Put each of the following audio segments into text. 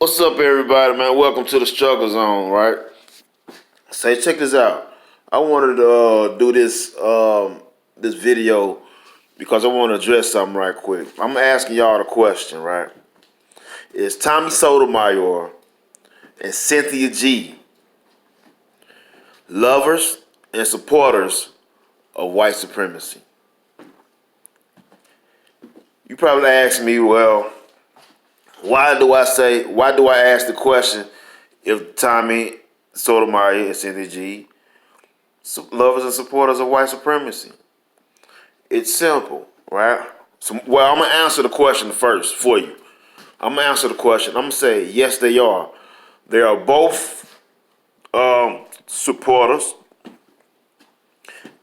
What's up, everybody, man? Welcome to the Struggle Zone, right? Say, check this out. I wanted to do this video because I want to address something right quick. I'm asking y'all the question, right? Is Tommy Sotomayor and Cynthia G lovers and supporters of white supremacy? You probably ask me, well, why do I ask the question if Tommy Sotomayor and Cynthia G lovers and supporters of white supremacy? It's simple, right? Well, I'm going to answer the question first for you. I'm going to answer the question. I'm going to say, yes, they are. They are both supporters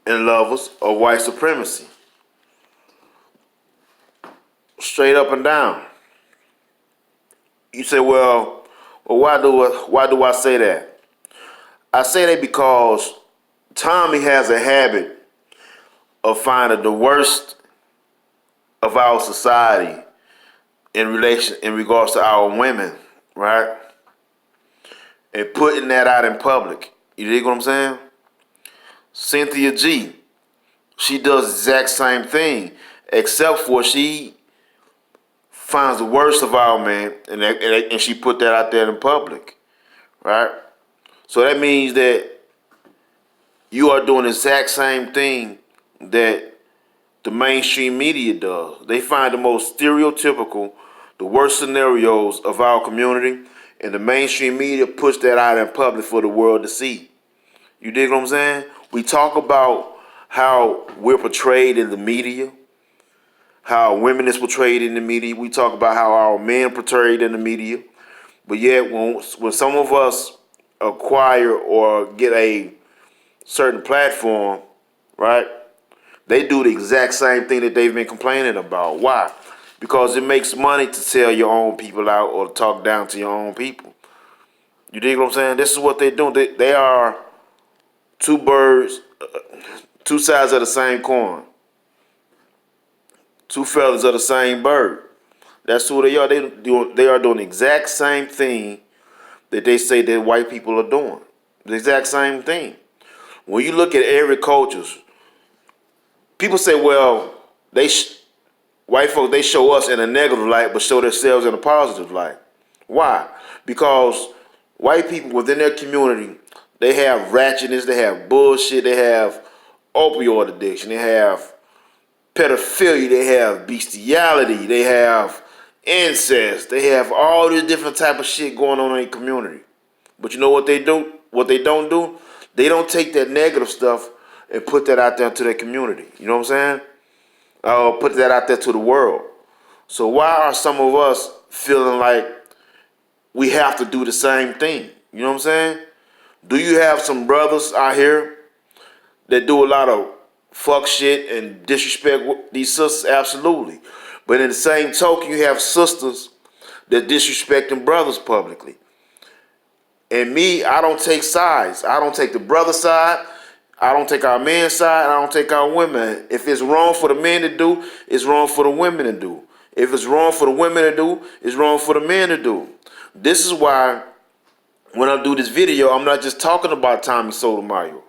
and lovers of white supremacy. Straight up and down. You say, well, why do I say that? I say that because Tommy has a habit of finding the worst of our society in regards to our women, right? And putting that out in public. You dig what I'm saying? Cynthia G, she does the exact same thing, except for she finds the worst of our men and she put that out there in public, right? So that means that you are doing the exact same thing that the mainstream media does. They find the most stereotypical, the worst scenarios of our community, and the mainstream media push that out in public for the world to see. You dig what I'm saying? We talk about how we're portrayed in the media, how women is portrayed in the media. We talk about how our men are portrayed in the media. But yet, when some of us acquire or get a certain platform, right, they do the exact same thing that they've been complaining about. Why? Because it makes money to sell your own people out or talk down to your own people. You dig what I'm saying? This is what they're doing. They are two birds, two sides of the same coin. Two feathers of the same bird. That's who they are. They are doing the exact same thing that they say that white people are doing. The exact same thing. When you look at every culture, people say, well, white folks, they show us in a negative light, but show themselves in a positive light. Why? Because white people within their community, they have ratchetness, they have bullshit, they have opioid addiction, they have pedophilia, they have bestiality, they have incest, they have all this different type of shit going on in the community. But you know what they do? What they don't do? They don't take that negative stuff and put that out there to their community. You know what I'm saying? Put that out there to the world. So why are some of us feeling like we have to do the same thing? You know what I'm saying? Do you have some brothers out here that do a lot of fuck shit and disrespect these sisters? Absolutely. But in the same token, you have sisters that disrespecting brothers publicly. And me, I don't take sides. I don't take the brother side. I don't take our men's side. I don't take our women. If it's wrong for the men to do, it's wrong for the women to do. If it's wrong for the women to do, it's wrong for the men to do. This is why when I do this video, I'm not just talking about Tommy Sotomayor.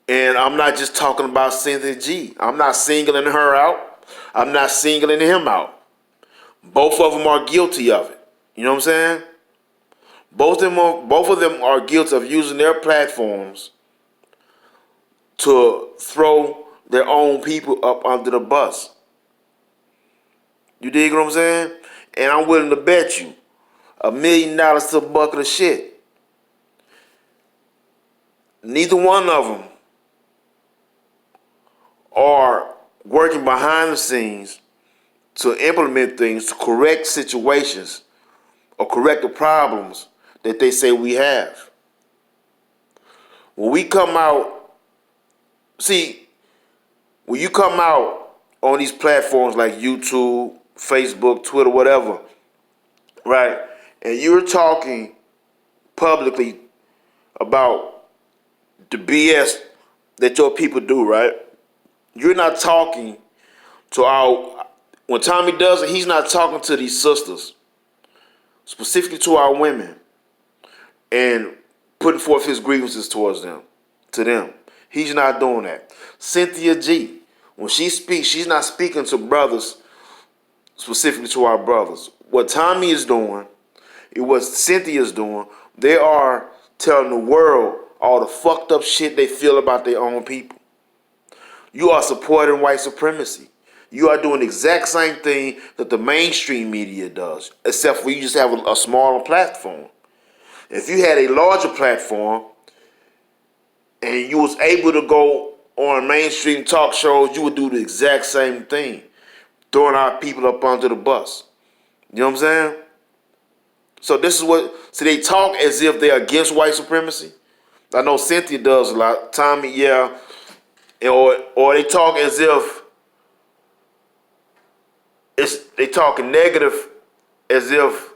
And I'm not just talking about Cynthia G. I'm not singling her out. I'm not singling him out. Both of them are guilty of it. You know what I'm saying? Both of them are guilty of using their platforms to throw their own people up under the bus. You dig what I'm saying? And I'm willing to bet you $1 million to a bucket of shit. Neither one of them are working behind the scenes to implement things, to correct situations or correct the problems that they say we have. When we come out, when you come out on these platforms like YouTube, Facebook, Twitter, whatever, right, and you're talking publicly about the BS that your people do, right, you're not talking to when Tommy does it, he's not talking to these sisters specifically to our women, and putting forth his grievances towards them, to them. He's not doing that. Cynthia G, when she speaks, she's not speaking to brothers, specifically to our brothers. What Tommy is doing, and what Cynthia is doing, they are telling the world all the fucked up shit they feel about their own people. You are supporting white supremacy. You are doing the exact same thing that the mainstream media does, except for you just have a smaller platform. If you had a larger platform and you was able to go on mainstream talk shows, you would do the exact same thing, throwing our people up under the bus. You know what I'm saying? So this is what, so they talk as if they're against white supremacy. I know Cynthia does a lot. Tommy, yeah. Or they talk as if they talking negative, as if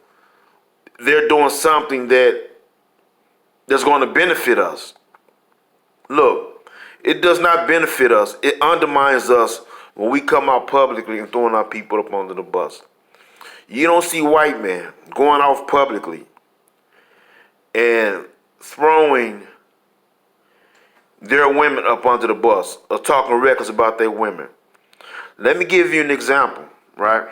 they're doing something that's going to benefit us. Look, it does not benefit us. It undermines us when we come out publicly and throwing our people up under the bus. You don't see white men going off publicly and throwing their women up under the bus or talking reckless about their women. Let me give you an example, right?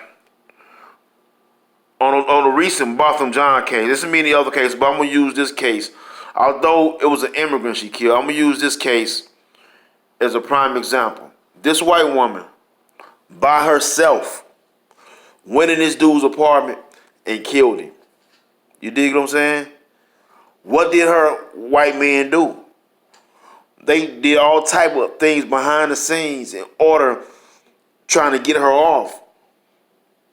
On a recent Botham John case, this is many other cases, but I'm going to use this case. Although it was an immigrant she killed, I'm going to use this case as a prime example. This white woman, by herself, went in this dude's apartment and killed him. You dig what I'm saying? What did her white man do? They did all type of things behind the scenes in order trying to get her off.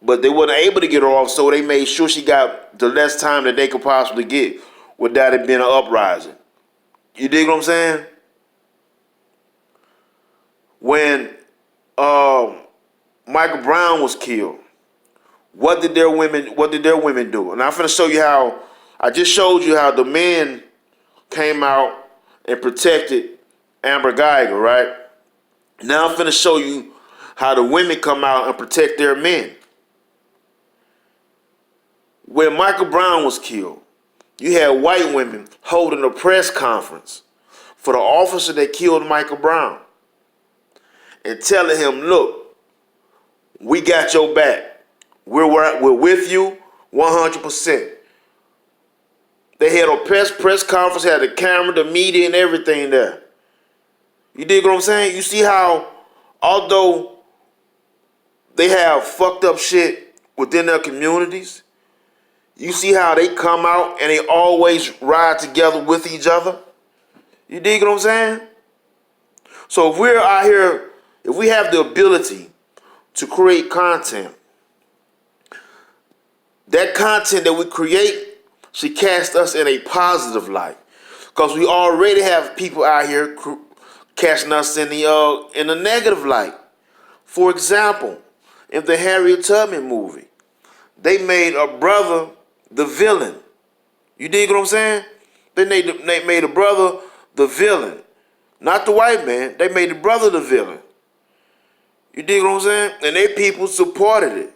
But they weren't able to get her off, so they made sure she got the less time that they could possibly get without it being an uprising. You dig what I'm saying? When Michael Brown was killed, what did their women do? And I'm finna show you how, I just showed you how the men came out and protected Amber Geiger, right? Now I'm finna show you how the women come out and protect their men. When Michael Brown was killed, you had white women holding a press conference for the officer that killed Michael Brown and telling him, look, we got your back. We're with you 100%. They had a press conference, had the camera, the media, and everything there. You dig what I'm saying? You see how, although they have fucked up shit within their communities, you see how they come out and they always ride together with each other? You dig what I'm saying? So if we're out here, if we have the ability to create content, that content that we create should cast us in a positive light. Because we already have people out here casting us in the negative light. For example, in the Harriet Tubman movie, they made a brother the villain. You dig what I'm saying? They made a brother the villain. Not the white man. They made the brother the villain. You dig what I'm saying? And their people supported it.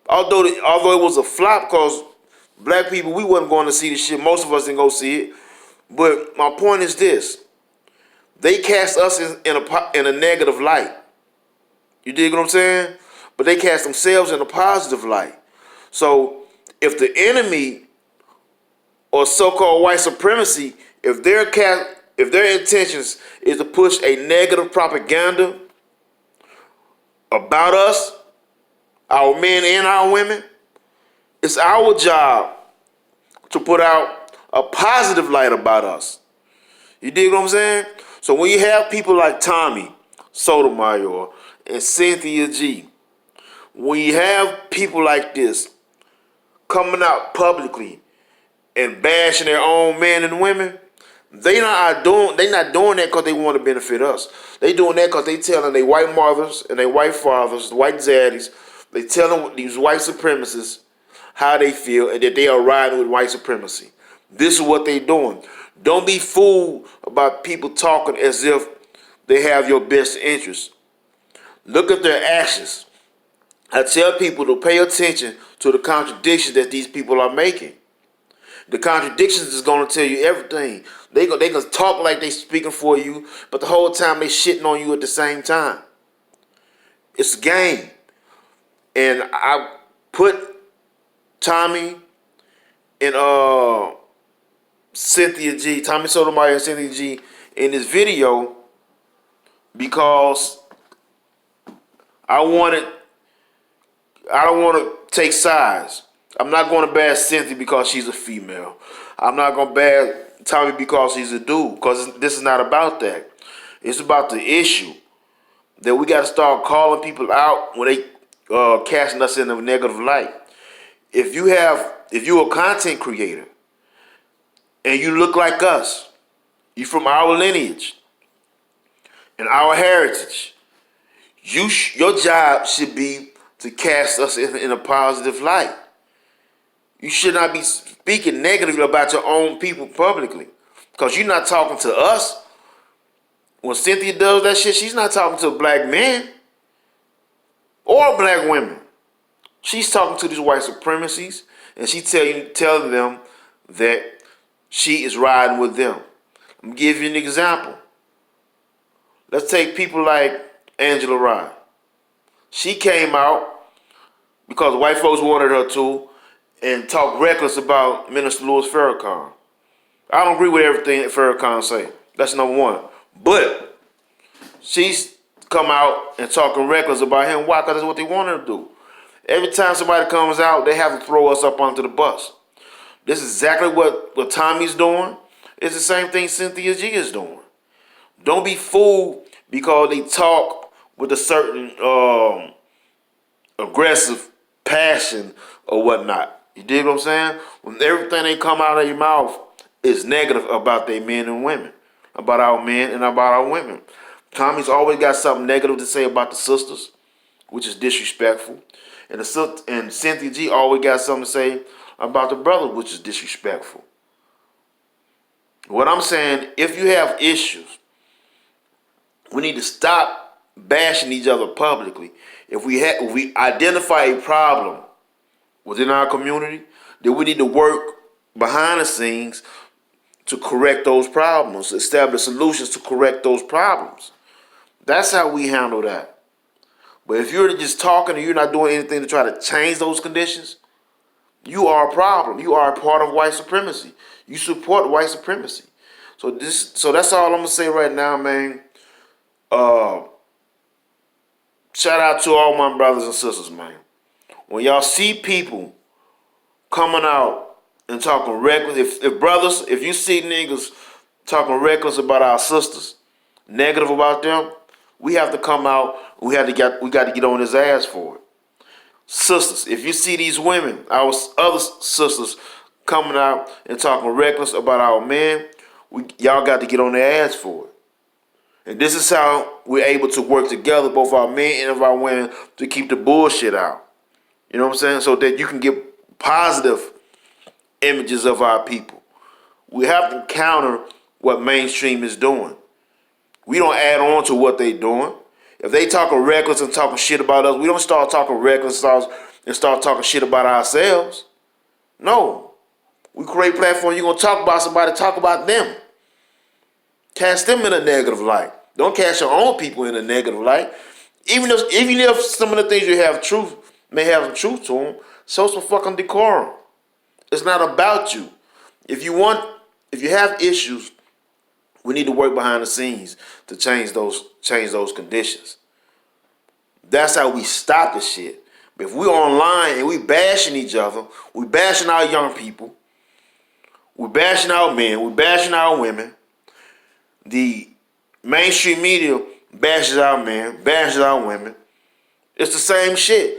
Although it was a flop, because black people, we wasn't going to see the shit. Most of us didn't go see it. But my point is this. They cast us in a negative light. You dig what I'm saying? But they cast themselves in a positive light. So if the enemy or so-called white supremacy, if their intentions is to push a negative propaganda about us, our men and our women, it's our job to put out a positive light about us. You dig what I'm saying? So when you have people like Tommy, Sotomayor, and Cynthia G, when you have people like this coming out publicly and bashing their own men and women, they not doing that because they want to benefit us. They doing that because they telling their white mothers and their white fathers, the white daddies, they telling these white supremacists how they feel and that they are riding with white supremacy. This is what they doing. Don't be fooled about people talking as if they have your best interest. Look at their actions. I tell people to pay attention to the contradictions that these people are making. The contradictions is gonna tell you everything. They gonna talk like they speaking for you, but the whole time they shitting on you at the same time. It's a game. And I put Tommy and Cynthia G, Tommy Sotomayor and Cynthia G in this video because I don't want to take sides. I'm not going to bash Cynthia because she's a female. I'm not going to bash Tommy because he's a dude, because this is not about that. It's about the issue that we got to start calling people out when they casting us in a negative light. If you're a content creator and you look like us, you from our lineage and our heritage, your job should be to cast us in a positive light. You should not be speaking negatively about your own people publicly, because you're not talking to us. When Cynthia does that shit, she's not talking to black men or black women. She's talking to these white supremacies, and she telling them that she is riding with them. I'm gonna give you an example. Let's take people like Angela Rye. She came out because white folks wanted her to and talk reckless about Minister Louis Farrakhan. I don't agree with everything that Farrakhan say. That's number one. But she's come out and talking reckless about him. Why? Because that's what they want her to do. Every time somebody comes out, they have to throw us up onto the bus. This is exactly what Tommy's doing. It's the same thing Cynthia G is doing. Don't be fooled because they talk with a certain aggressive passion or whatnot. You dig what I'm saying? When everything they come out of your mouth is negative about their men and women, about our men and about our women. Tommy's always got something negative to say about the sisters, which is disrespectful. And Cynthia G always got something to say about the brother, which is disrespectful. What I'm saying, if you have issues, we need to stop bashing each other publicly. If we identify a problem within our community, then we need to work behind the scenes to correct those problems, establish solutions to correct those problems. That's how we handle that. But if you're just talking and you're not doing anything to try to change those conditions, you are a problem. You are a part of white supremacy. You support white supremacy. So that's all I'm gonna say right now, man. Shout out to all my brothers and sisters, man. When y'all see people coming out and talking reckless, if you see niggas talking reckless about our sisters, negative about them, we have to come out. We got to get on his ass for it. Sisters, if you see these women, our other sisters, coming out and talking reckless about our men, y'all got to get on their ass for it. And this is how we're able to work together, both our men and our women, to keep the bullshit out. You know what I'm saying? So that you can get positive images of our people. We have to counter what mainstream is doing. We don't add on to what they're doing. If they talking reckless and talking shit about us, we don't start talking reckless and start talking shit about ourselves. No. We create platforms. You're going to talk about somebody, talk about them. Cast them in a negative light. Don't cast your own people in a negative light. Even if some of the things you have may have some truth to them, show some fucking decorum. It's not about you. If you have issues, we need to work behind the scenes to change those conditions. That's how we stop the shit. But if we're online and we bashing each other, we bashing our young people, we bashing our men, we bashing our women, the mainstream media bashes our men, bashes our women, it's the same shit.